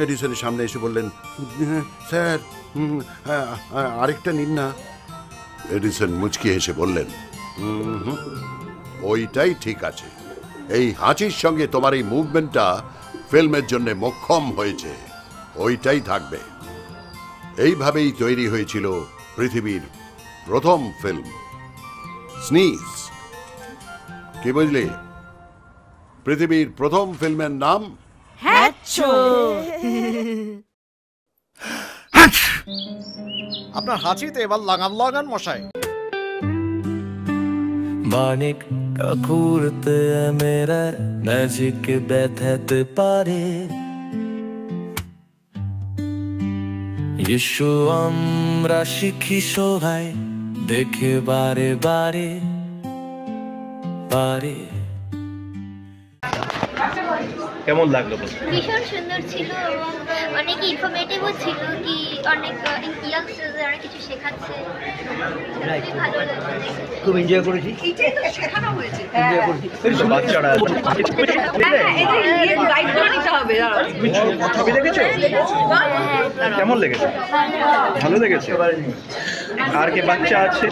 এডিসনের সামনে এসে বললেন, স্যার আরেকটা নিন না। এডিসন মুচকি হেসে বললেন, ওইটাই ঠিক আছে। এই হাঁচির সঙ্গে তোমার এই মুভমেন্টটা ফিল্মের জন্য মোক্ষম হয়েছে, ওইটাই থাকবে। এইভাবেই তৈরি হয়েছিল পৃথিবীর প্রথম ফিল্ম স্নিজ। কি বুঝলি? পৃথিবীর প্রথম ফিল্মের নাম আপনার হাঁচিতে এবার লাগান লাগান মশাই। মানিক কাকুরতে মেরা ম্যাজিক ব্যথাতে পারে, ইস্যু আমরা শিখি সবাই দেখে বারে বারে বারে। কেমন লাগলো? ভীষণ সুন্দর ছিল এবং অনেক ইনফরমেটিভও ছিল, কি অনেক ইয়াংস্টারদের অনেক কিছু শেখাচ্ছে। ভালো লাগলো, খুব এনজয় করেছি। এইটাই তো শেখানো হয়েছে, এনজয় করেছি। বাচ্চারা ছবি দেখেছো? কেমন লেগেছে? ভালো লেগেছে। আর কে বাচ্চা আছে?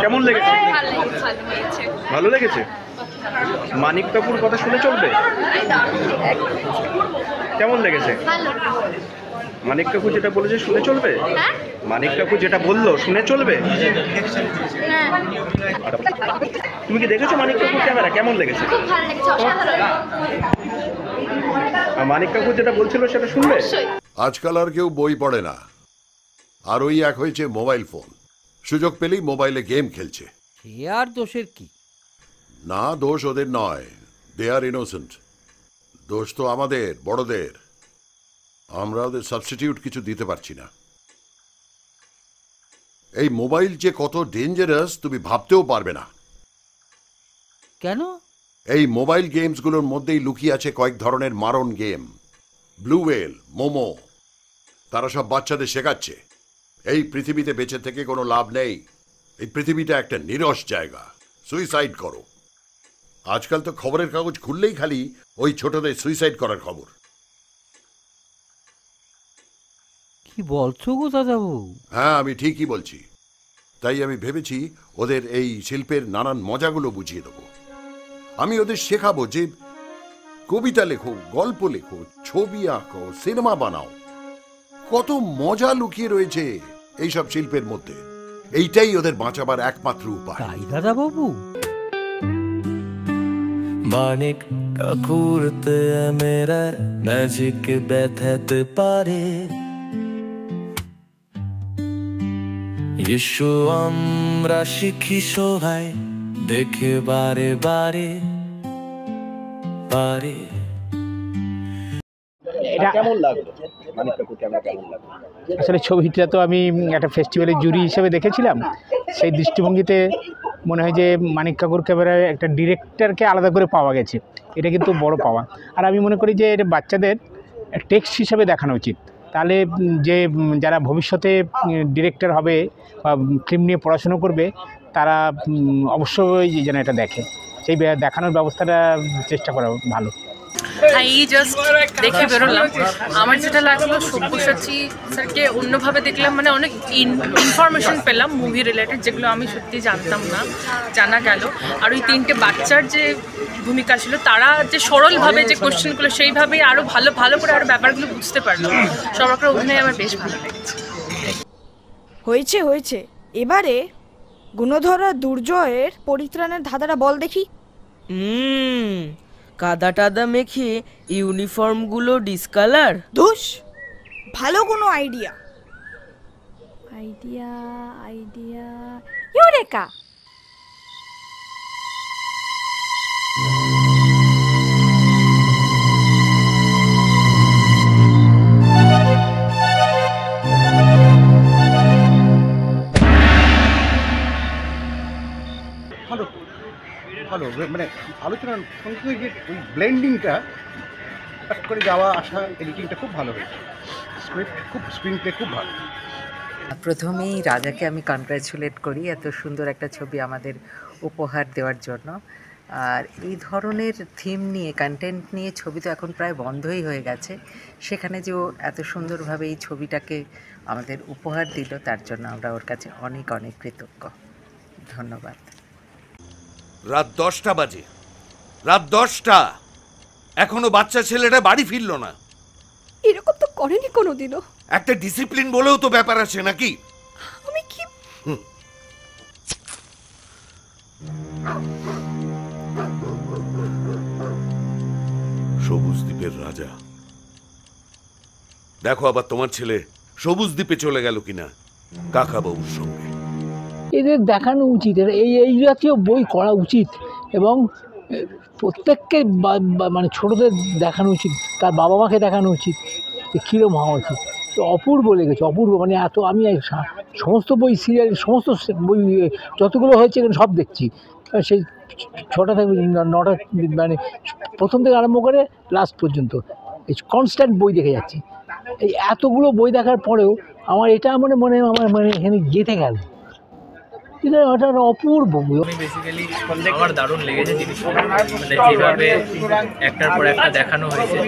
কেমন লেগেছে? ভালো লেগেছে। মানিক কাপুর কথা শুনে চলবে? কেমন লেগেছে? মানিক কাপুর যেটা বলেছে শুনে চলবে? মানিক কাপুর যেটা বললো শুনে চলবে? তুমি কি দেখেছো মানিক কাপুর ক্যামেরা? কেমন লেগেছে? মানিক কাপুর যেটা বলছিল সেটা শুনবে? আজকাল আর কেউ বই পড়ে না, আর ওই এক হয়েছে মোবাইল ফোন। সুযোগ পেলেই মোবাইলে গেম খেলছে। আর দোষের কি? না, দোষ ওদের নয়, দে আর ইনোসেন্ট। দোষ তো আমাদের বড়দের। আমরা ওদের সাবস্টিটিউট কিছু দিতে পারছি না। এই মোবাইল যে কত ডেঞ্জারাস তুমি ভাবতেও পারবে না। কেন? এই মোবাইল গেমসগুলোর মধ্যেই লুকিয়ে আছে কয়েক ধরনের মারণ গেম। ব্লু ওয়েল, মোমো, তারা সব বাচ্চাদের শেখাচ্ছে এই পৃথিবীতে বেঁচে থেকে কোনো লাভ নেই। এই পৃথিবীটা একটা নিরস জায়গা, সুইসাইড করো। আজকাল তো খবরের কাগজ খুললেই খালি ওই ছোটদের সুইসাইড করার খবর। কি বলছো গো দাদাবাবু? হ্যাঁ, আমি ঠিকই বলছি। তাই আমি ভেবেছি ওদের এই শিল্পের নানান মজাগুলো বুঝিয়ে দেবো। আমি ওদের শেখাবো যে কবিতা লেখো, গল্প লেখো, ছবি আঁকো, সিনেমা বানাও। কত মজা লুকিয়ে রয়েছে এইসব শিল্পের মধ্যে। এইটাই ওদের বাঁচাবার একমাত্র উপায়। তাই দাদাবাবু? মানিক কাকুরতে মেরা ম্যাজিক ব্যথাতে পারে, ইস্যু আমরা শিখি সবাই দেখে বারে বারে বারে। কেমন লাগলো মানিক কাপুর ক্যামেরা? কেমন লাগলো? আসলে ছবিটা তো আমি একটা ফেস্টিভ্যালের জুরি হিসেবে দেখেছিলাম। সেই দৃষ্টিভঙ্গিতে মনে হয় যে মানিক কাপুর ক্যামেরায় একটা ডিরেক্টরকে আলাদা করে পাওয়া গেছে, এটা কিন্তু বড় পাওয়া। আর আমি মনে করি যে এটা বাচ্চাদের টেক্সট হিসেবে দেখানো উচিত। তাহলে যে যারা ভবিষ্যতে ডিরেক্টর হবে বা ফিল্ম নিয়ে পড়াশুনো করবে তারা অবশ্যই যেন এটা দেখে, সেই দেখানোর ব্যবস্থাটা চেষ্টা করা ভালো। এই জাস্ট দেখে বেরোলাম। আমার যেটা লাগলো, সব্যসাচী স্যারকে অন্যভাবে দেখলাম, মানে অনেক ইনফরমেশন পেলাম মুভি রিলেটেড, যেগুলো আমি সত্যি জানতাম না, জানা গেল। আর ওই তিনটে বাচ্চার যে ভূমিকা ছিল, তারা যে সরলভাবে যে কোশ্চেনগুলো, সেইভাবেই আরও ভালো করে আরও ব্যাপারগুলো বুঝতে পারলো। সবার অভিনয় আমার বেশ ভালো লেগেছে। হয়েছে হয়েছে। এবারে গুণধরা দুর্জয়ের পরিত্রাণের ধাঁধাটা বল দেখি। কাদা টাদা মেখে ইউনিফর্মগুলো ডিসকালার। ধুস, ভালো কোনো আইডিয়া। ইউরেকা! ভালো ভালো, মানে আলোচনার সঙ্গে যে ওই ব্লেন্ডিংটা করে যাওয়া আসা, এডিটিংটা খুব ভালো হয়েছে। স্ক্রিপ্ট খুব, স্ক্রিন প্লে খুব ভালো। প্রথমেই রাজাকে আমি কনগ্রাচুলেট করি এত সুন্দর একটা ছবি আমাদের উপহার দেওয়ার জন্য। আর এই ধরনের থিম নিয়ে কন্টেন্ট নিয়ে ছবি তো এখন প্রায় বন্ধই হয়ে গেছে, সেখানে যে ও এত সুন্দরভাবে এই ছবিটাকে আমাদের উপহার দিল তার জন্য আমরা ওর কাছে অনেক অনেক কৃতজ্ঞ। ধন্যবাদ। রাত 10টা বাজে, রাত 10টা, এখনো বাচ্চা ছেলেটা বাড়ি ফিরলো না। এরকম তো করেনি কোনোদিনও। একটা ডিসিপ্লিন বলেও তো ব্যাপার আছে নাকি? আমি কি সবুজ দ্বীপের রাজা, দেখো আবার তোমার ছেলে সবুজ দ্বীপে চলে গেল কিনা কাকা বাবুর সঙ্গে। এদের দেখানো উচিত, এই জাতীয় বই করা উচিত এবং প্রত্যেককে মানে ছোটদের দেখানো উচিত, তার বাবা মাকে দেখানো উচিত কীরকম হওয়া উচিত। তো অপূর্ব লেগেছে, অপূর্ব, মানে এত আমি সমস্ত বই সিরিয়াল সমস্ত বই যতগুলো হয়েছে সব দেখছি, সেই 6টা থেকে 9টা, মানে প্রথম থেকে আরম্ভ করে লাস্ট পর্যন্ত এই কনস্ট্যান্ট বই দেখে যাচ্ছি। এই এতগুলো বই দেখার পরেও আমার এটা আমার এখানে গেঁথে গেল, এটা একটা অপূর্ব বই। বেসিক্যালি আমার দারুণ লেগেছে জিনিসটা, মানে যেভাবে একটার পর একটা দেখানো হয়েছে।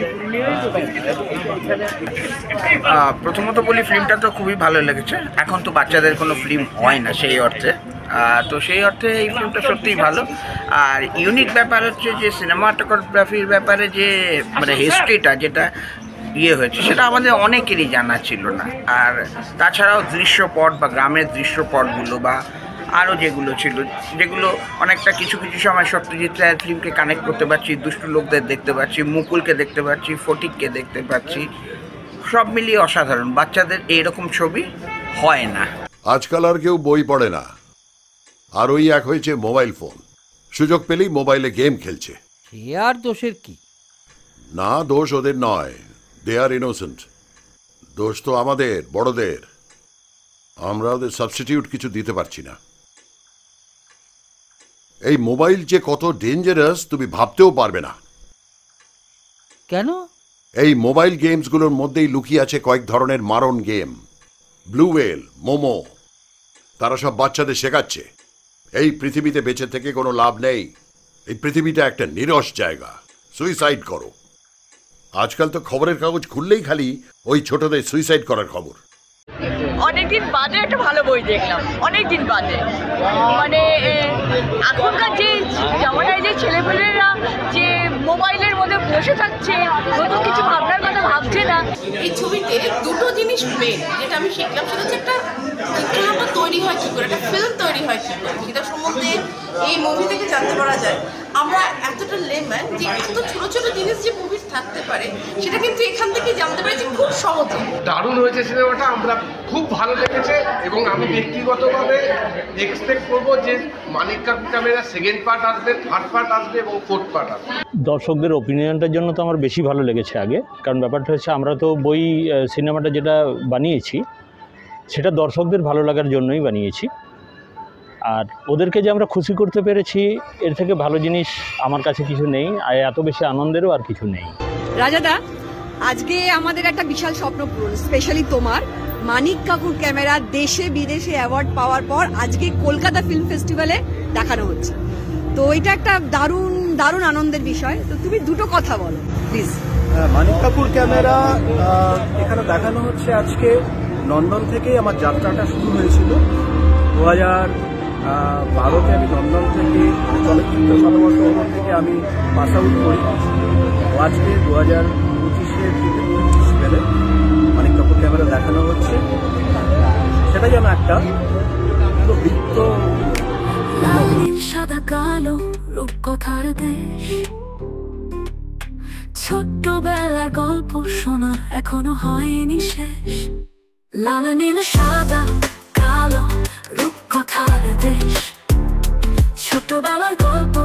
প্রথমত বলি ফিল্মটা তো খুবই ভালো লেগেছে। এখন তো বাচ্চাদের কোনো ফিল্ম হয় না সেই অর্থে, তো সেই অর্থে এই ফিল্মটা সত্যিই ভালো। আর ইউনিক ব্যাপার হচ্ছে যে সিনেমাটোগ্রাফির ব্যাপারে যে মানে হিস্ট্রিটা যেটা হয়েছে সেটা আমাদের অনেকেরই জানা ছিল না। আর তাছাড়াও দৃশ্যপট বা গ্রামের দৃশ্যপটগুলো বা আরও যেগুলো ছিল, যেগুলো অনেকটা কিছু কিছু সময় সত্যজিৎ রায়ের ফিল্মকে কানেক্ট করতে পারছি, দুষ্টু লোকদের দেখতে পাচ্ছি, মুকুলকে দেখতে পাচ্ছি, ফটিককে দেখতে পাচ্ছি, সব মিলিয়ে অসাধারণ। বাচ্চাদের এইরকম ছবি হয় না। আজকাল আর কেউ বই পড়ে না, আর ওই এক হয়েছে মোবাইল ফোন, সুযোগ পেলেই মোবাইলে গেম খেলছে। সে আর দোষের কি? না, দোষ ওদের নয়, দে আর ইনোসেন্ট। দোষ তো আমাদের বড়দের, আমরা ওদের সাবস্টিটিউট কিছু দিতে পারছি না। এই মোবাইল যে কত ডেঞ্জারাস তুমি ভাবতেও পারবে না। কেন? এই মোবাইল গেমসগুলোর মধ্যেই লুকিয়ে আছে কয়েক ধরনের মারণ গেম। ব্লু ওয়েল, মোমো, তারা সব বাচ্চাদের শেখাচ্ছে এই পৃথিবীতে বেঁচে থেকে কোনো লাভ নেই, এই পৃথিবীটা একটা নিরস জায়গা, সুইসাইড করো। আজকাল তো খবরের কাগজ খুললেই খালি ওই ছোটদের সুইসাইড করার খবর। অনেকদিন বাদে একটা ভালো বই দেখলাম, অনেকদিন বাদে। মানে এখনকার যে জামানায় যে ছেলেপেলেরা যে মোবাইলের মধ্যে বসে থাকছে, নতুন কিছু ভাবনার কথা ভাবছে না। এই ছবিতে দুটো জিনিস মেন যেটা আমি শিখলাম, সেটা হচ্ছে একটা চিত্রনাট্য তৈরি হয় কী করে, একটা ফিল্ম তৈরি হয় কী করে, সেটা সম্বন্ধে এই মুভি থেকে জানতে পারা যায়। আমরা এতটা লেম্যান যে এত ছোটো ছোটো জিনিস যে মুভির থাকতে পারে সেটা কিন্তু এখান থেকে জানতে পারি যে খুব সহজে। দারুণ হয়েছে সিনেমাটা, আমরা খুব ভালো লেগেছে এবং আমি ব্যক্তিগতভাবে এক্সপেক্ট করবো যে মানিক কাকু ক্যামেরা সেকেন্ড পার্ট আসবে, থার্ড পার্ট আসবে এবং ফোর্থ পার্ট আসবে। দর্শকদের ওপিনিয়নটার জন্য তো আমার বেশি ভালো লেগেছে আগে, কারণ ব্যাপারটা হচ্ছে আমরা তো বই সিনেমাটা যেটা বানিয়েছি সেটা দর্শকদের ভালো লাগার জন্যই বানিয়েছি, আর ওদেরকে যে আমরা খুশি করতে পেরেছি এর থেকে ভালো জিনিস আমার কাছে কিছু নেই, আর এত বেশি আনন্দেরও আর কিছু নেই। রাজাদা, আজকে আমাদের একটা বিশাল স্বপ্ন পূরণ, স্পেশালি তোমার। মানিক কাকুর ক্যামেরা দেশে বিদেশে অ্যাওয়ার্ড পাওয়ার পর আজকে কলকাতা ফিল্ম ফেস্টিভ্যালে দেখানো হচ্ছে, তো এটা একটা দারুণ দারুণ আনন্দের বিষয়। তো তুমি দুটো কথা বলো প্লিজ। মানিক কাকুর ক্যামেরা এখানে দেখানো হচ্ছে আজকে। লন্ডন থেকেই আমার যাত্রাটা শুরু হয়েছিল। 2012-তে আমি লন্ডন থেকে চলচ্চিত্র শতবর্ষ ভবন থেকে আমি পাস আউট করি। আজকে 2025-এর ফেস্টিভ্যালে মানিক কাকুর ক্যামেরা দেখানো হচ্ছে, সেটাই যেন একটা বৃত্ত। সাদা কালো রূপকথার দেশ, ছোট্টবেলার গল্প শোনা এখনো হয়নি শেষ। লাল নীল সাদা কালো রূপকথার দেশ, ছোটবেলার গল্প